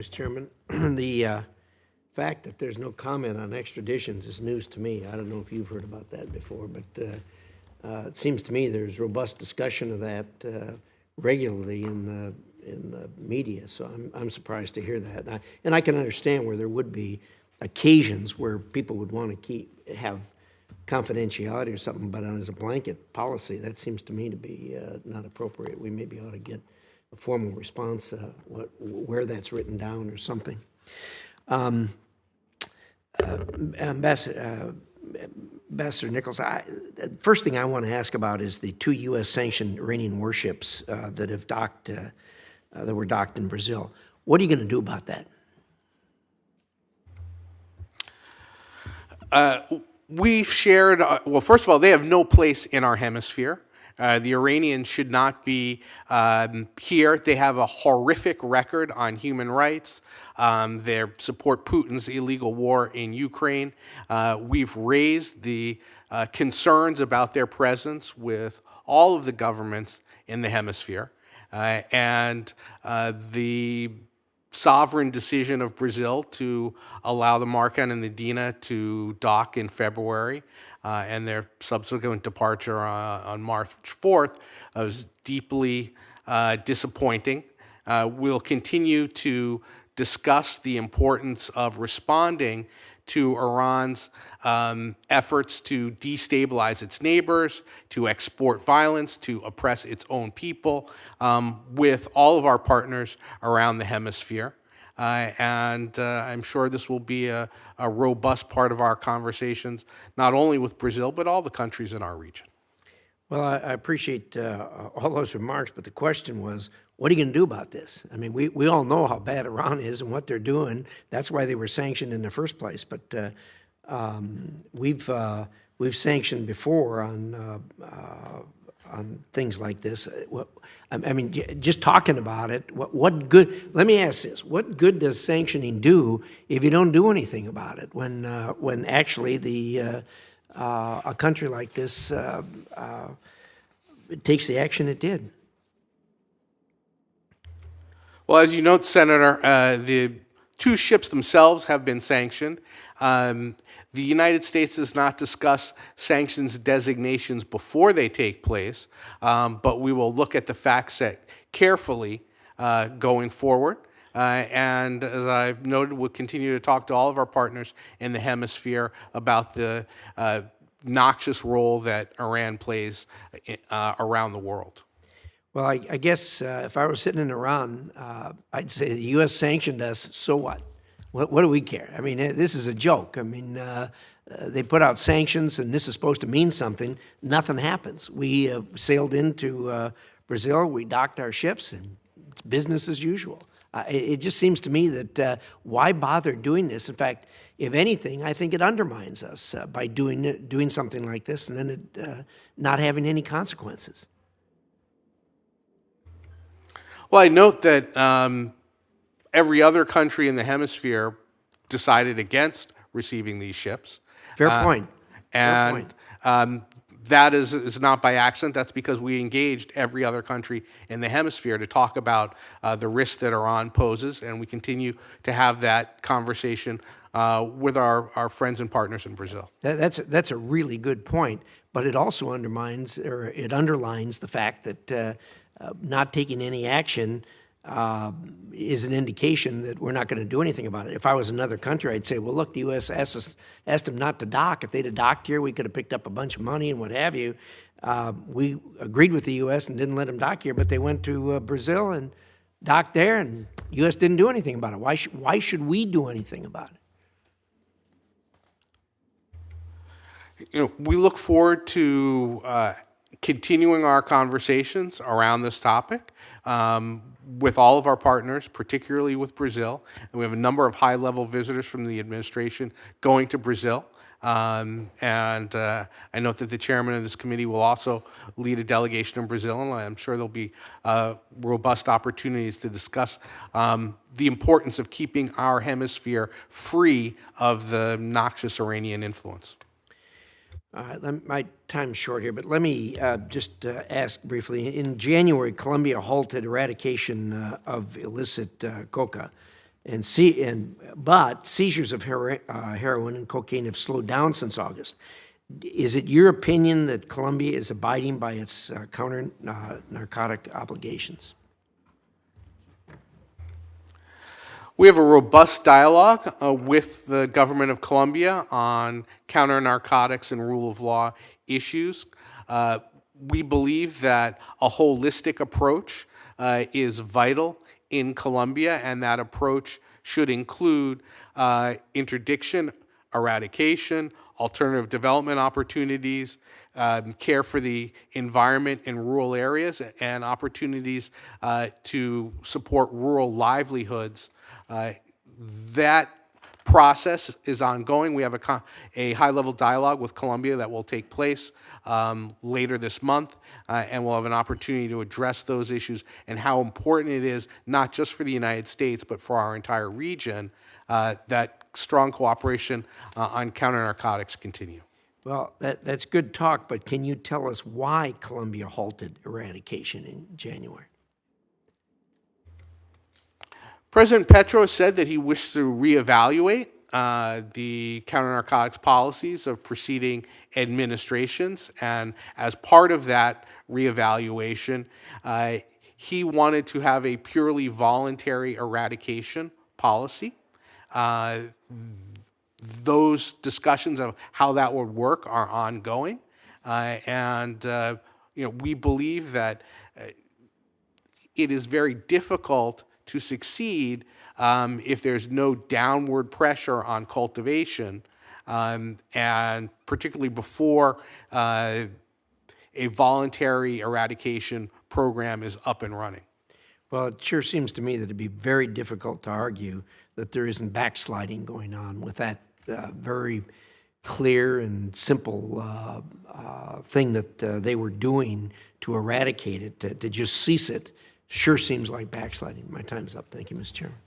Mr. Chairman, the fact that there's no comment on extraditions is news to me. I don't know if you've heard about that before, but it seems to me there's robust discussion of that regularly in the media. So I'm surprised to hear that, and I can understand where there would be occasions where people would want to have confidentiality or something, but as a blanket policy, that seems to me to be not appropriate. We maybe ought to get a formal response, where that's written down or something. Ambassador Nichols, first thing I want to ask about is the 2 U.S. sanctioned Iranian warships that have docked, that were docked in Brazil. What are you going to do about that? We've shared, well, first of all, they have no place in our hemisphere. The Iranians should not be here. They have a horrific record on human rights. They support Putin's illegal war in Ukraine. We've raised the concerns about their presence with all of the governments in the hemisphere. And the sovereign decision of Brazil to allow the Marcan and the Dina to dock in February and their subsequent departure on March 4th was deeply disappointing. We'll continue to discuss the importance of responding to Iran's efforts to destabilize its neighbors, to export violence, to oppress its own people, with all of our partners around the hemisphere. And I'm sure this will be a robust part of our conversations, not only with Brazil, but all the countries in our region. Well, I appreciate all those remarks, but the question was, what are you going to do about this? I mean, we all know how bad Iran is and what they're doing. That's why they were sanctioned in the first place. But we've sanctioned before on things like this. I mean, just talking about it, what good? Let me ask this: what good does sanctioning do if you don't do anything about it? When actually a country like this it takes the action it did. Well, as you note, Senator, the 2 ships themselves have been sanctioned. The United States does not discuss sanctions designations before they take place, but we will look at the fact set carefully going forward. And as I've noted, we'll continue to talk to all of our partners in the hemisphere about the noxious role that Iran plays around the world. Well, I guess if I were sitting in Iran, I'd say the U.S. sanctioned us, so what? What do we care? I mean, this is a joke. I mean, they put out sanctions, and this is supposed to mean something. Nothing happens. We sailed into Brazil, we docked our ships, and it's business as usual. It just seems to me that why bother doing this? In fact, if anything, I think it undermines us by doing something like this and then it not having any consequences. Well, I note that every other country in the hemisphere decided against receiving these ships. Fair point. And that is not by accident. That's because we engaged every other country in the hemisphere to talk about the risks that Iran poses, and we continue to have that conversation with our friends and partners in Brazil. That's a really good point, but it also underlines the fact that not taking any action is an indication that we're not going to do anything about it. If I was another country, I'd say, well, look, the U.S. asked them not to dock. If they'd have docked here, we could have picked up a bunch of money and what have you. We agreed with the U.S. and didn't let them dock here, but they went to Brazil and docked there, and the U.S. didn't do anything about it. Why should we do anything about it? You know, we look forward to continuing our conversations around this topic with all of our partners, particularly with Brazil. And we have a number of high-level visitors from the administration going to Brazil. And I note that the chairman of this committee will also lead a delegation in Brazil, and I'm sure there'll be robust opportunities to discuss the importance of keeping our hemisphere free of the noxious Iranian influence. My time's short here, but let me just ask briefly. In January, Colombia halted eradication of illicit coca. But seizures of heroin and cocaine have slowed down since August. Is it your opinion that Colombia is abiding by its counter narcotic obligations? We have a robust dialogue with the government of Colombia on counter narcotics and rule of law issues. We believe that a holistic approach is vital in Colombia, and that approach should include interdiction, eradication, alternative development opportunities, care for the environment in rural areas, and opportunities to support rural livelihoods. That process is ongoing. We have a high-level dialogue with Colombia that will take place later this month, and we'll have an opportunity to address those issues and how important it is, not just for the United States, but for our entire region, that strong cooperation on counter-narcotics continue. Well, that's good talk, but can you tell us why Colombia halted eradication in January? President Petro said that he wished to reevaluate the counter-narcotics policies of preceding administrations, and as part of that reevaluation, he wanted to have a purely voluntary eradication policy. Those discussions of how that would work are ongoing, and we believe that it is very difficult to succeed if there's no downward pressure on cultivation, and particularly before a voluntary eradication program is up and running. Well, it sure seems to me that it'd be very difficult to argue that there isn't backsliding going on with that very clear and simple thing that they were doing to eradicate it, to just cease it. Sure seems like backsliding. My time's up. Thank you, Mr. Chairman.